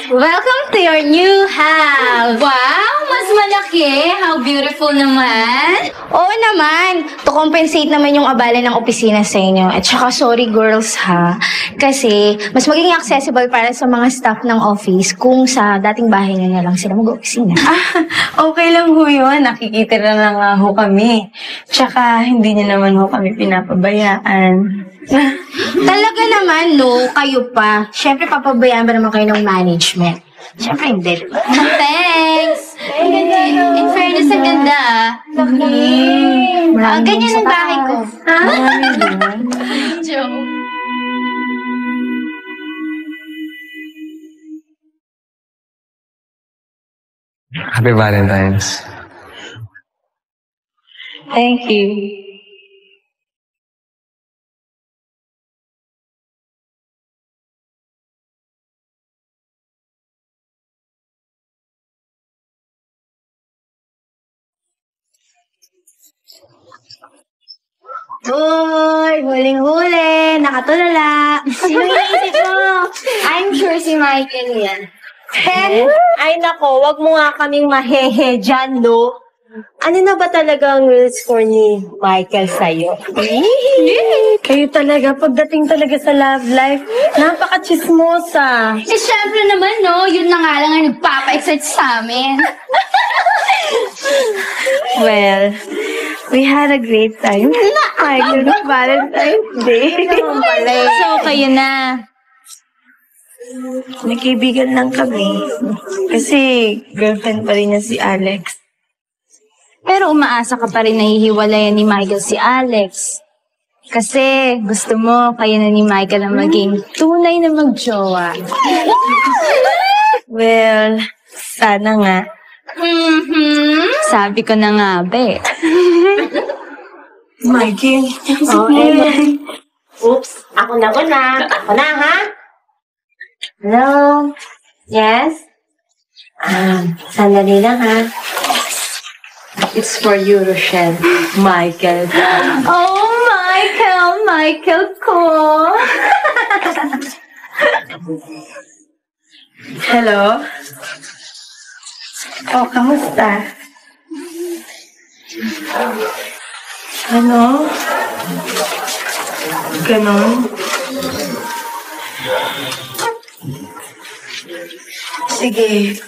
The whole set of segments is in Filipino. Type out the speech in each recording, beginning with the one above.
Welcome to your new house! Wow! Mas malaki! How beautiful naman! Oo naman. To compensate naman yung abala ng opisina sa inyo. At saka sorry girls ha. Kasi mas magiging accessible para sa mga staff ng office kung sa dating bahay nyo na lang sila mag-opisina. Okay lang ho yun. Nakikita na lang nga ho kami. Tsaka hindi niya naman ho kami pinapabayaan. Talaga naman, no? Kayo pa. Siyempre, papabayaan ba naman kayo ng management? Siyempre, hindi, diba? Thanks! In fairness, ang ganda. Ganyan ang bahay ko. Ha? Joke. Happy Valentine's. Thank you. Uy, huling-huli. Nakatulala. Sino iisip mo? I'm sure si Michael yan. Ay nako, wag mo nga kaming mahehe dyan, no? Ano na ba talaga ang real score ni Michael sa'yo? Kayo talaga, pagdating talaga sa love life, napaka-chismosa. Syempre naman, no? Yun na nga lang ang nagpapa-excite sa amin. Well, we had a great time. Michael, Valentine's Day. So, kayo na. Nagkaibigan lang kami. Kasi girlfriend pa rin niya si Alex. Pero umaasa ka pa rin nahihiwalayan ni Michael si Alex. Kasi gusto mo kayo na ni Michael ang maging tunay na magjowa. Well, sana nga. Sabi ko na nga, be. Michael, Oops, ako na. Ako na, ha? Hello? Yes? Sandali lang, ha? It's for you, Rochelle. Michael. Oh, Michael ko. hello? Oh, kamusta? Ano? Ganon? Sige.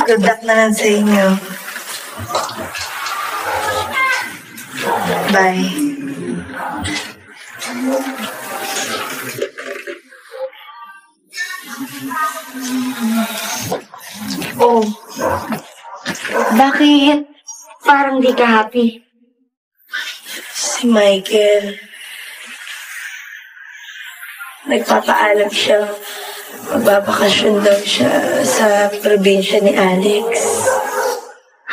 Good luck na lang sa inyo. Bye. Oh. Bakit? Parang di ka happy. Si Michael. Nagpapaalam siya. Magbabakasyon daw siya sa probinsya ni Alex.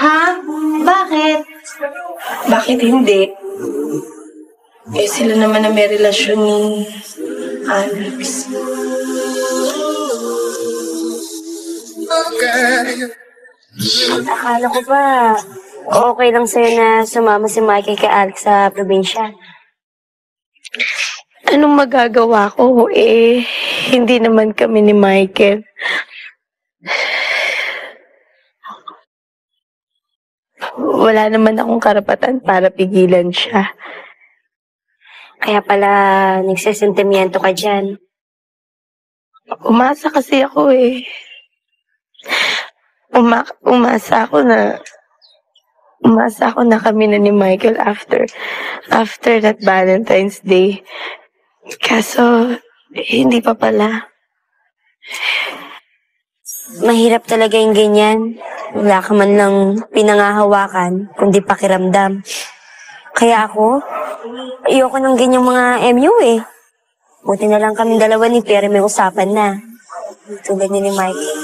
Ha? Bakit? Bakit hindi? Eh, sila naman na may relasyon ni Alex. Akala ko ba okay lang sa'yo na sumama si Michael kay Alex sa probinsya? Anong magagawa ko? Eh, hindi naman kami ni Michael. Wala naman akong karapatan para pigilan siya. Kaya pala nagsisentimiento ka dyan. Umasa kasi ako eh. Umasa ako na kami na ni Michael after that Valentine's Day. Kaso, hindi pa pala. Mahirap talaga yung ganyan. Wala ka man lang pinangahawakan, kundi pakiramdam. Kaya ako, ayoko ng ganyang mga MU eh. Buti na lang kaming dalawa ni Pierre may usapan na. Tulad ni Michael.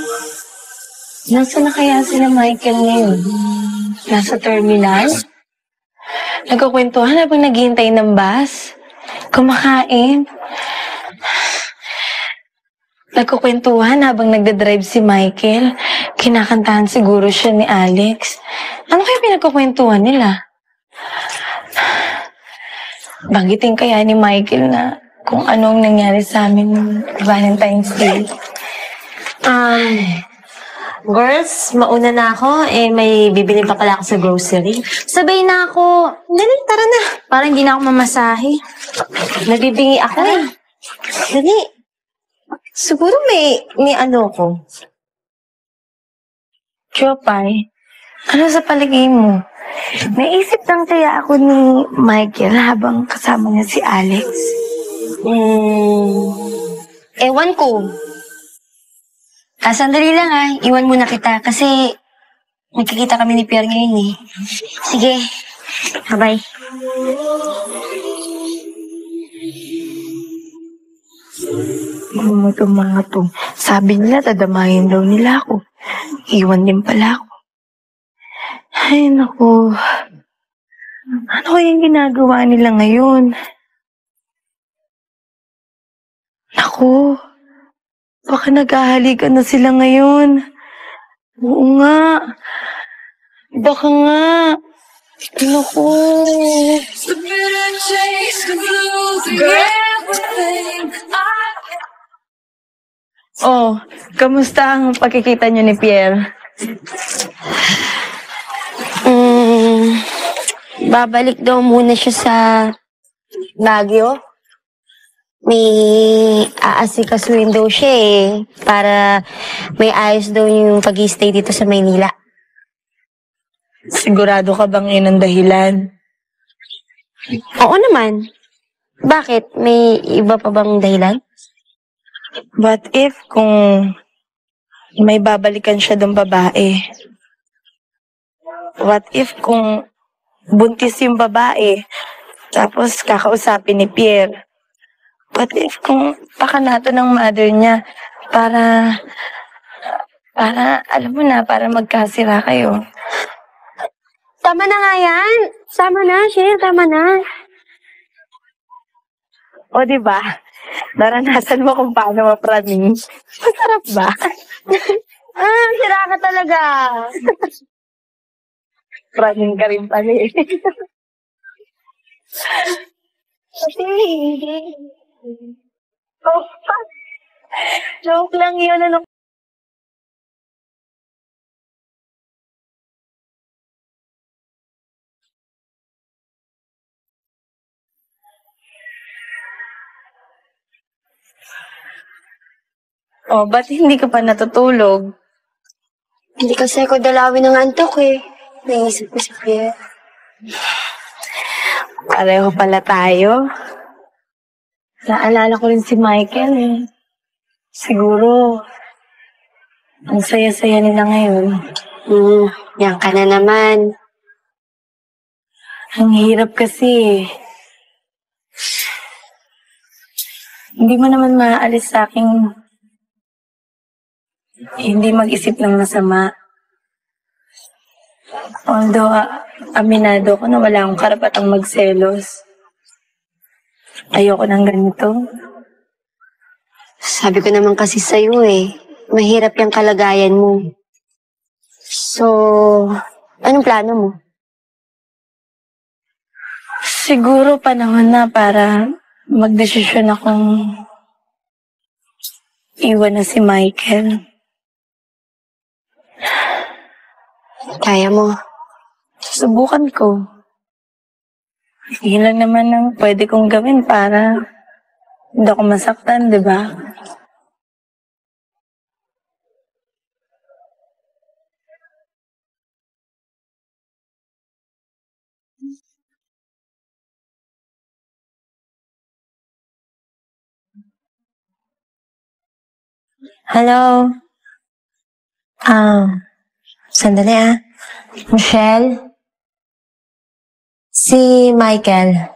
Nasaan na kaya sila Michael ngayon? Nasa terminal? Nagkukwentuhan habang naghihintay ng bus? Kumakain? Nagkukwentuhan habang nagdadrive si Michael? Kinakantahan siguro siya ni Alex? Ano kaya pinagkukwentuhan nila? Banggitin kaya ni Michael na kung anong nangyari sa amin Valentine's Day? Girls, mauna na ako. May bibili pa pala ako sa grocery. Sabay na ako. Dali, tara na. Parang hindi na ako mamasahe. Nabibingi ako eh. Dali. Siguro may ano ko. Chopay, ano sa palagay mo? Naisip lang kaya ako ni Michael habang kasama niya si Alex? Ewan ko. Sandali lang iwan muna kita kasi magkikita kami ni Pierre ngayon eh. Sige, bye-bye. Itong mga to. Sabi nila, tadamahin daw nila ako. Iwan din pala ako. Ay, naku. Ano kayang ginagawa nila ngayon? Naku. Baka naghahalikan na sila ngayon. Oo nga. Baka nga. Naku. Oh, kamusta ang pagkikita niyo ni Pierre? Babalik daw muna siya sa Baguio. May aasikasuhin daw siya para may ayos daw yung pag-i-stay dito sa Maynila. Sigurado ka bang yun ang dahilan? Oo naman. Bakit? May iba pa bang dahilan? What if kung may babalikan siya ng babae? What if kung buntis yung babae, tapos kakausapin ni Pierre? What if kung pakanato ng mother niya para alam mo na, para magkasira kayo? Tama na nga yan. Tama na, Cher. Tama na. O, diba? Naranasan mo kung paano mapraning. Masarap ba? Sira ka talaga. Praning ka rin pala eh. Kasi hindi. Oh, joke lang yun. Ano? Oh, ba't hindi ka pa natutulog? Hindi kasi ako dalawin ng antok eh. Naisip ko si Pierre. Pareho pala tayo. Naalala ko rin si Michael eh. Siguro, ang saya-saya nila ngayon. Yan ka na naman. Ang hirap kasi eh. Hindi mo naman maaalis sa aking hindi mag-isip ng masama. Although, aminado ko na wala akong karapatang magselos. Ayoko ng ganito. Sabi ko naman kasi sa'yo mahirap yung kalagayan mo. So, anong plano mo? Siguro panahon na para magdesisyon akong iwan na si Michael. Kaya mo. Subukan ko. Yun lang naman ang pwede kong gawin para hindi ako masaktan, di ba? Hello? Sandali Michelle? Si Michael.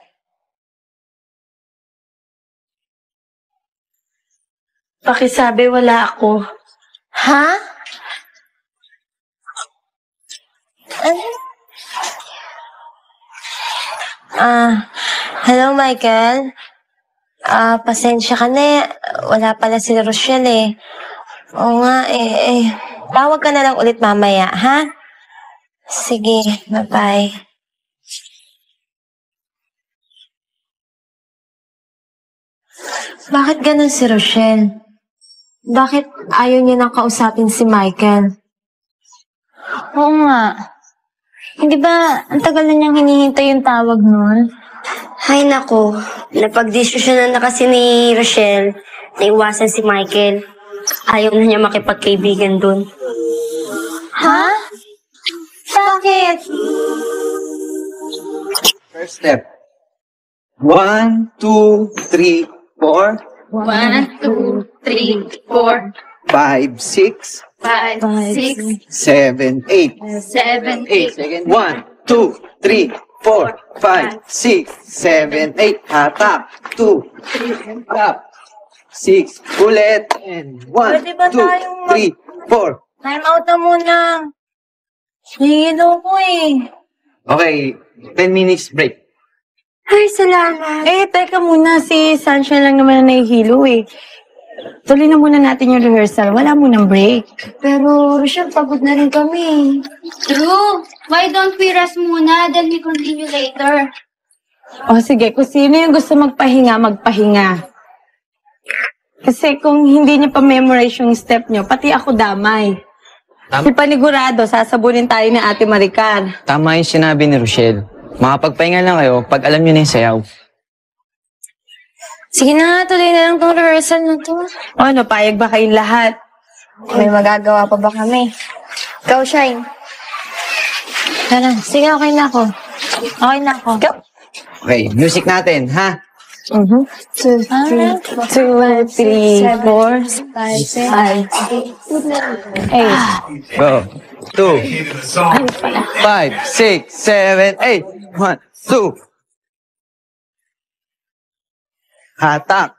Pakisabi wala ako. Ha? Hello Michael? Pasensya ka na wala pala si Rochelle Oo nga tawag ka na lang ulit mamaya, ha? Sige, bye-bye. Bakit ganun si Rochelle? Bakit ayaw niya nang kausapin si Michael? Oo nga. Hindi ba, ang tagal na niyang hinihintay yung tawag nun? Hay nako, napagdesisyonan na kasi ni Rochelle na iwasan si Michael. Ayaw na niya makipagkaibigan dun. Ha? Bakit? First step. 1, 2, 3, 4, 1, 2, 3, 4, 5, 6, 5, 6, 7, 8. 7, 8. 8. Second. 1, 2, 3, 4, 5, 6, 7, 8. Hatak. 2. Up. 6. Ulit. And 1, Pwede ba 2, tayong 3, 4. Time out na muna. Hihilo ko eh. Okay. 10 minutes break. Ay, salamat. Teka muna. Si Sunshine lang naman na nahihilo eh. Tuloy na muna natin yung rehearsal. Wala munang break. Pero, Rochelle, pagod na rin kami. True. Why don't we rest muna, then we continue later? O sige, kung sino yung gusto magpahinga, magpahinga. Kasi kung hindi niyo pa memorize yung step niyo, pati ako damay. Si Panigurado, sasabunin tayo ni Ate Maricar. Tama yung sinabi ni Rochelle. Makapagpahinga lang kayo pag alam nyo na yung sayaw. Sige na, tuloy na lang tong rehearsal na to. O ano, payag ba kayong lahat? May magagawa pa ba kami? Ikaw, Shine. Tara, sige, okay na ako. Okay na ako. Okay. Music natin, ha? 2, 3, 4, 5, 8. Go. 2, 5, 6, 7, 8. 1, 2. Hatak.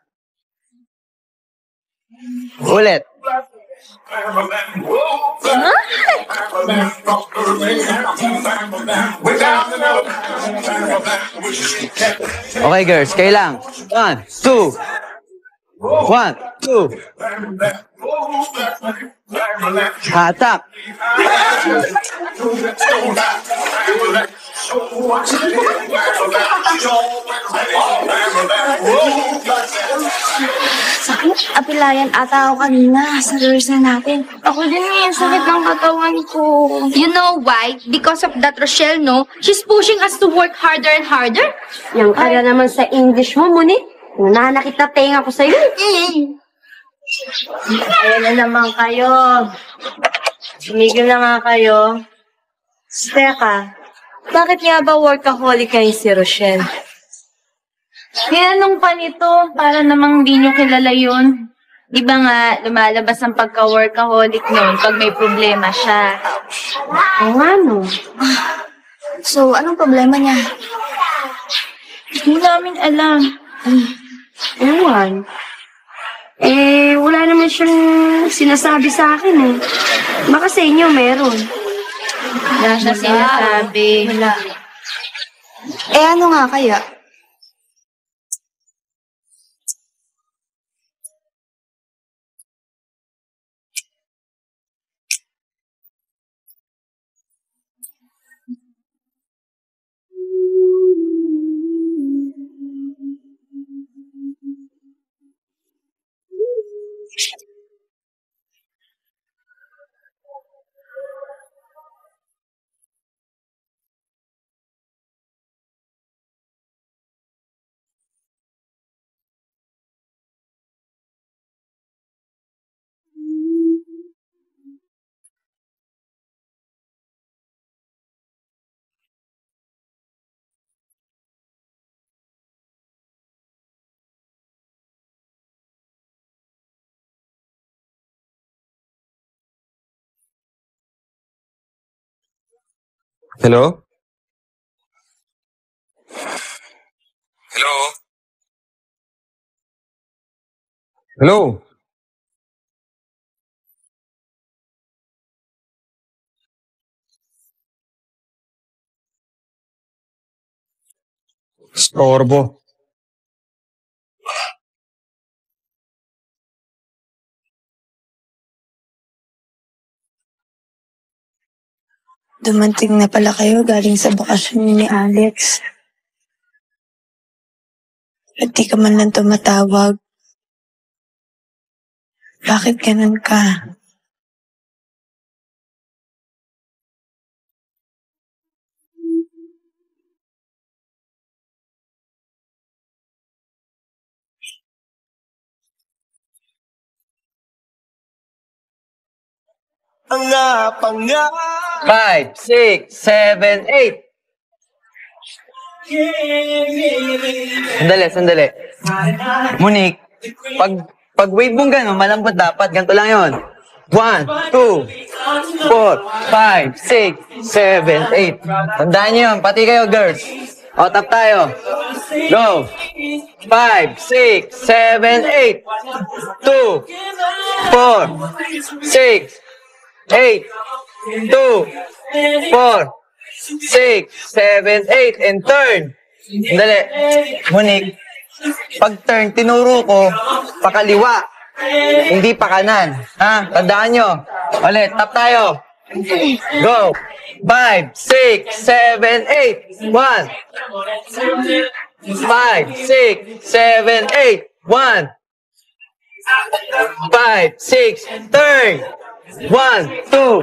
Ulit. Okay, girls. Kayo lang. 1, 2. 1, 2. Hatak. Apilayan ata ako kanina sa rehearsal natin. Ako din eh, sakit ng katawan ko. You know why? Because of that, Rochelle, no? She's pushing us to work harder and harder. Yang kaya naman sa English mo, Muni. Nananakit na tenga ko sa'yo. Ayan na naman kayo. Tumigil na nga kayo. Teka, bakit nga ba workaholic kayo si Rochelle? Tinanong pa nito, para namang di nyo kilala yun. Di ba nga, lumalabas ang pagka-workaholic noon pag may problema siya. Oo nga, no. So, anong problema niya? Hindi namin alam. Ewan. Wala naman siyang sinasabi sa akin eh. Baka sa inyo meron. Wala siya sinasabi. Wala. Ano nga kaya? Hello? Hello? Hello? Storbo. Dumating na pala kayo galing sa bakasyon ni Alex. At di ka man lang tumatawag. Bakit ganun ka? Five, six, seven, eight. Sandali. Monique, pag wave mong gano'n, malambot dapat. Ganito lang yon. 1, 2, 4, 5, 6, 7, 8. Tandaan nyo yun, pati kayo, girls. O, tap tayo. Go. 5, 6, 7, 8. 2, 4, 6, 8, 2, 4, 6, 7, 8, and turn. Dali. Monique, pag turn, tinuro ko, pakaliwa. Hindi pa kanan. Ha? Tandaan nyo. Ulit, tap tayo. Go. 5, 6, 7, 8. 1. 5, 6, 7, 8. 1. 5, 6, turn. 1, 2, 4.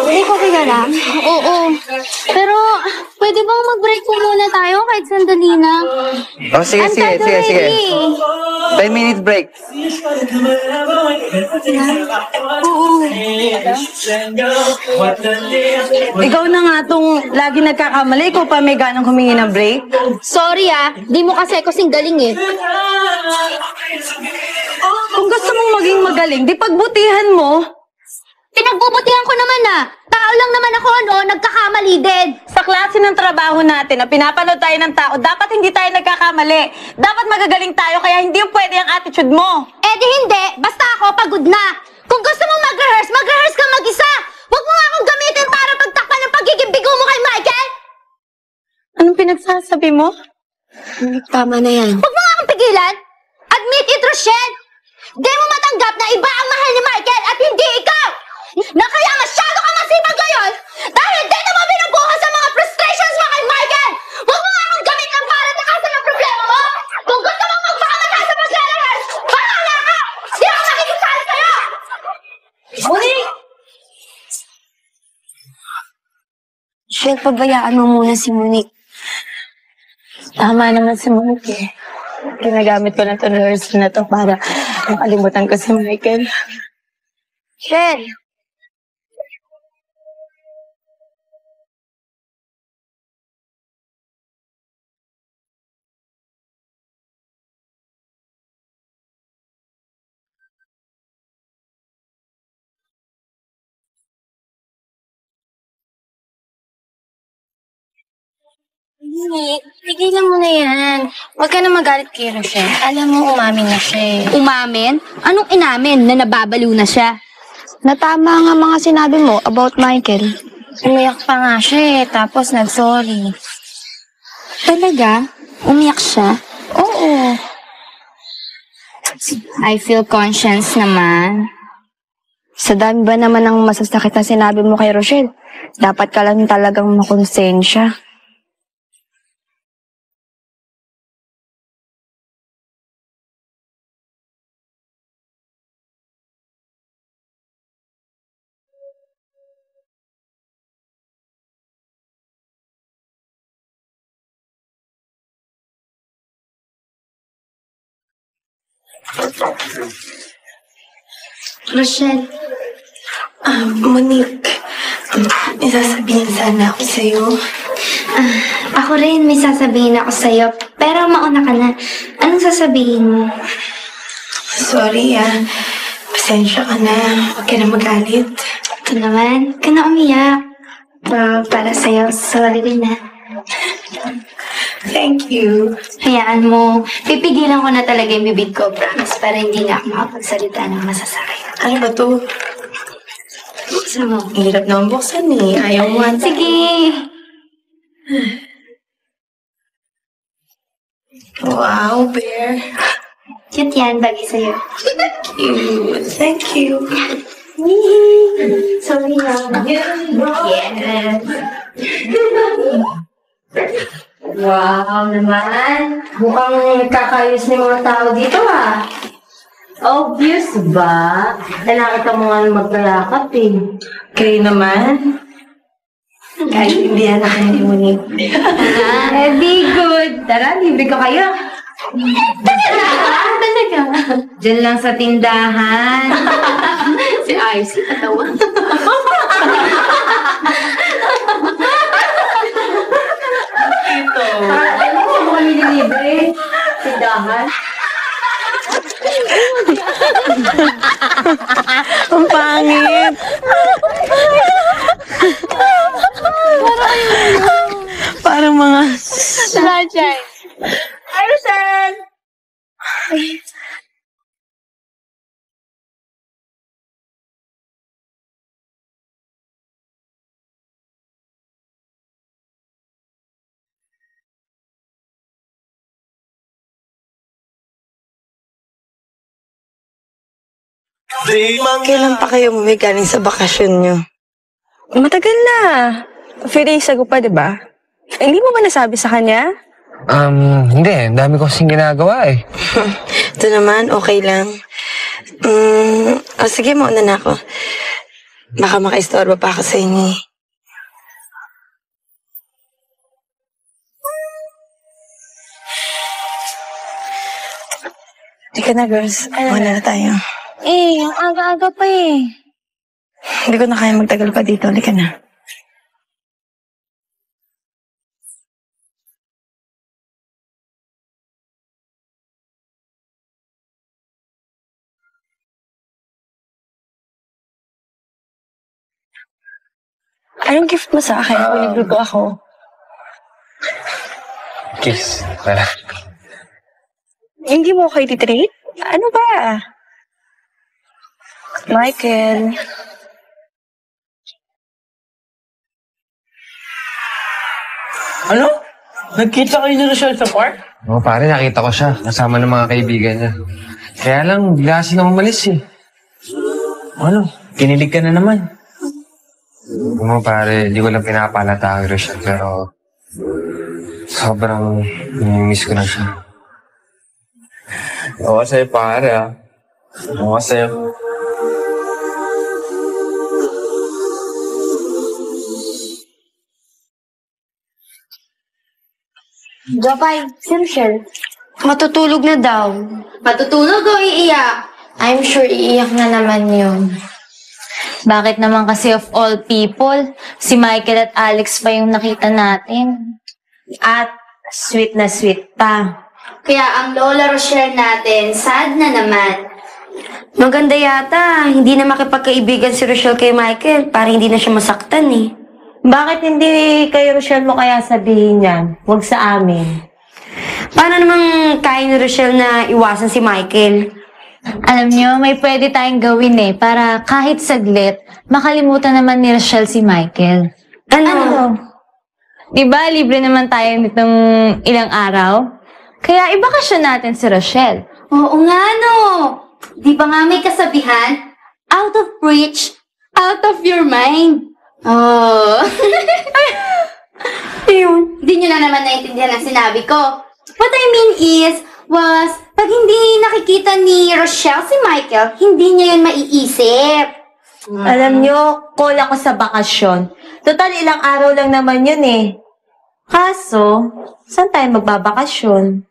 Hindi ko kilala. Oo. Pero, pwede bang mag-break po muna tayo kahit sandali na? Oh, sige. 10 minutes break. Ikaw na nga tong lagi nagkakamali. Ikaw pa may ganang humingi ng break. Sorry di mo kasi kasing galing eh. Kung gusto mong maging magaling, di pagbutihan mo. Pinagbubutihan ko naman Tao lang naman ako nagkakamali din. Sa klase ng trabaho natin na pinapanood tayo ng tao, dapat hindi tayo nagkakamali. Dapat magagaling tayo, kaya hindi yung pwede ang attitude mo. Eh di hindi, basta ako pagod na. Kung gusto mo mag-rehearse ka mag-isa. Huwag mo nga akong gamitin para pagtakpan ng pagiging bigo mo kay Michael. Anong pinagsasabi mo? Tama na yan. Huwag mo nga akong pigilan. Admit it, Rochelle. Di mo matanggap na iba ang mahal ni Michael at hindi ikaw. Na kaya masyado ka masipag ngayon dahil dito mo binubuhos ang mga frustrations mo kay Michael. Huwag mo nga akong gamitin para takasan ang problema mo. Kung gusto mo magpakamata sa pag-rehearse, bahala ka. Di ako makikisali sa'yo. Monique! Shell, pabayaan mo muna si Monique. Tama naman si Monique eh. Ginagamit ko na ito rehearsal na to para makalimutan ko si Michael. Shell! Tigilan mo na yan. Huwag ka na magalit kay Rochelle. Alam mo, umamin na siya eh. Umamin? Anong inamin na nababaliw na siya? Natama nga mga sinabi mo about Michael. Umiyak pa nga siya eh, tapos nag-sorry. Talaga? Umiyak siya? Oo. I feel conscience naman. Sa dami ba naman ng masasakit na sinabi mo kay Rochelle? Dapat ka lang talagang makonsensya. Rochelle, Monique, may sasabihin sana ako sa'yo. Ako rin, may sasabihin ako sa'yo. Pero mauna ka na. Anong sasabihin mo? Sorry pasensya ka na. Huwag ka na magalit. Ito naman, ka na umiyak. Para sa'yo, sorry rin na. Thank you. Hayaan mo, pipigilan ko na talaga yung bibig ko, promise, para hindi na ako makapagsalita ng masasakit. Ano ba to? Buksan mo. Ang hirap naman buksan eh. Ayaw mo ata. Sige! Wow, Bear. Cute yan, bagay sa'yo. Cute. Thank you. Sorry na. Yes! Wow naman. Mukhang nagkakayos ng mga tao dito Obvious ba? Nakita mo nga magkayakap eh. Kayo naman? Kahit hindi na kayo ni Monique. Be good. Tara, libre ko kayo. Talaga? Diyan lang sa tindahan. Si RC, katawa. Ano mo kami libre? Tindahan. Ang pangit. Parang mga... Sunshine. Hi, Rochelle! Kailan pa kayo galing sa bakasyon nyo? Matagal na. Few days ago pa, di ba? Hindi mo ba nasabi sa kanya? Hindi. Ang dami ko kasing ginagawa eh. Ito naman, okay lang. Sige, mauna na ako. Baka makaistorbo pa ako sa inyo eh. Teka na, girls. Mauna na tayo. Ang aga-aga pa eh. Hindi ko na kaya magtagal pa dito. Halika na. Anong gift mo sa akin kung nagluto ako? Kiss. Tara. Hindi mo ako i-treat? Ano ba? Michael. Ano? Nagkita kayo ni Rochelle sa park? Oo, pare, nakita ko siya. Kasama ng mga kaibigan niya. Kaya lang, bigla silang umalis eh. Ano? Kinilig ka na naman. Mo pare, di ko lang pinapalata kay Rochelle, pero sobrang miss ko na siya. Oo, sa'yo pare ah. Oo, sa'yo. Jopay, si Rochelle. Matutulog na daw. Matutulog o iiyak? I'm sure iiyak na naman yun. Bakit naman kasi of all people, si Michael at Alex pa yung nakita natin? At sweet na sweet pa. Kaya ang Lola Rochelle natin, sad na naman. Maganda yata. Hindi na makipagkaibigan si Rochelle kay Michael para hindi na siya masaktan eh. Bakit hindi kay Rochelle mo kaya sabihin yan? Huwag sa amin. Paano namang kaya ni Rochelle na iwasan si Michael? Alam nyo, may pwede tayong gawin eh, para kahit saglit, makalimutan naman ni Rochelle si Michael. Ano? Diba, libre naman tayo nitong ilang araw? Kaya ibakasyon natin si Rochelle. Oo nga no. Di ba nga may kasabihan? Out of reach, out of your mind. Oh. Yun. Hindi nyo na naman naintindihan ang sinabi ko. What I mean was, pag hindi nakikita ni Rochelle si Michael, hindi niya yun maiisip. Alam nyo, call ako sa bakasyon. Total, ilang araw lang naman yun eh. Kaso, saan tayo magbabakasyon?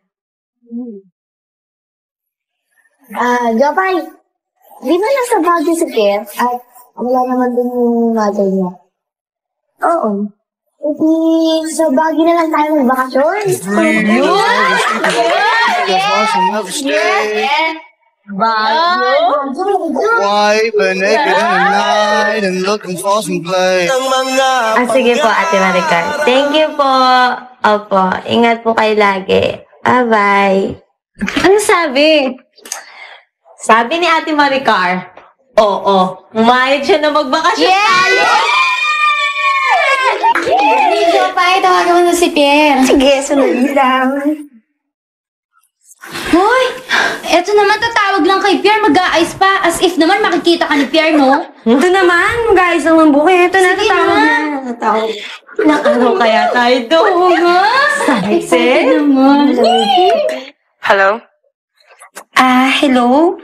Jopay, di ba nasa Baguio si Pierre? At wala naman din yung mother niya. Oo. Hindi, sa Baguio na lang tayo magbakasyon. Wife and naked in the night and looking for some play. Sige po, Ate Maricar. Thank you po. Opo, ingat po kayo lagi. Bye-bye. Ano sabi? Sabi ni Ate Maricar, oo, umayad siya na magbakasyon tayo. Hindi, Jopay, tawagan mo na si Pierre. Sige, sunod lang. Hoy! Eto naman, tatawag lang kay Pierre, mag-aayos pa. As if naman makikita ka ni Pierre, no? Ito naman, guys, ang buki. Ito na, tatawag na. Tatawag. Ilang araw kaya tayo doon? Oo nga! Excited naman. Hello? Hello?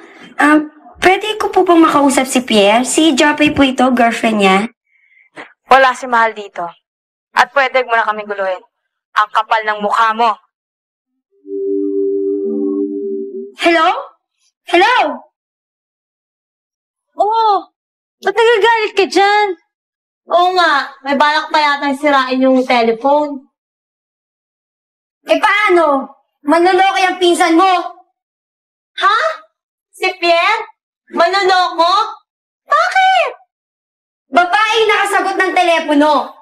Pwede ko po bang makausap si Pierre? Si Jopay po ito, girlfriend niya. Wala si Mahal dito. At pwede mo na kami guluhin. Ang kapal ng mukha mo. Hello? Hello? Oo! Ba't nagagalit ka dyan? Oo nga, may balak pa yata sirain yung telephone. Eh paano? Manloloko yung pinsan mo. Ha? Si Pierre? Manloloko? Bakit? Babaeng nakasagot ng telepono.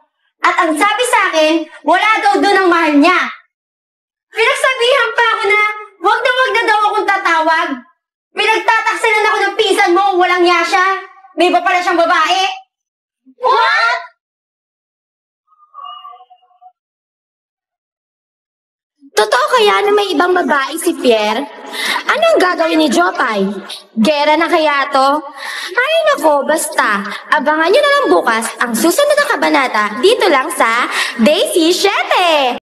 At ang sabi sa akin, wala daw doon ang mahal niya. Pinagsabihan pa ako na wag na daw akong tatawag. Pinagtataksilan ako ng pinsan mo, walang ya siya. May iba pala siyang babae. What? Totoo kaya na may ibang babae si Pierre? Anong gagawin ni Jopay? Gera na kaya to? Ay nako, basta. Abangan nyo na lang bukas ang susunod na kabanata dito lang sa Daisy 7!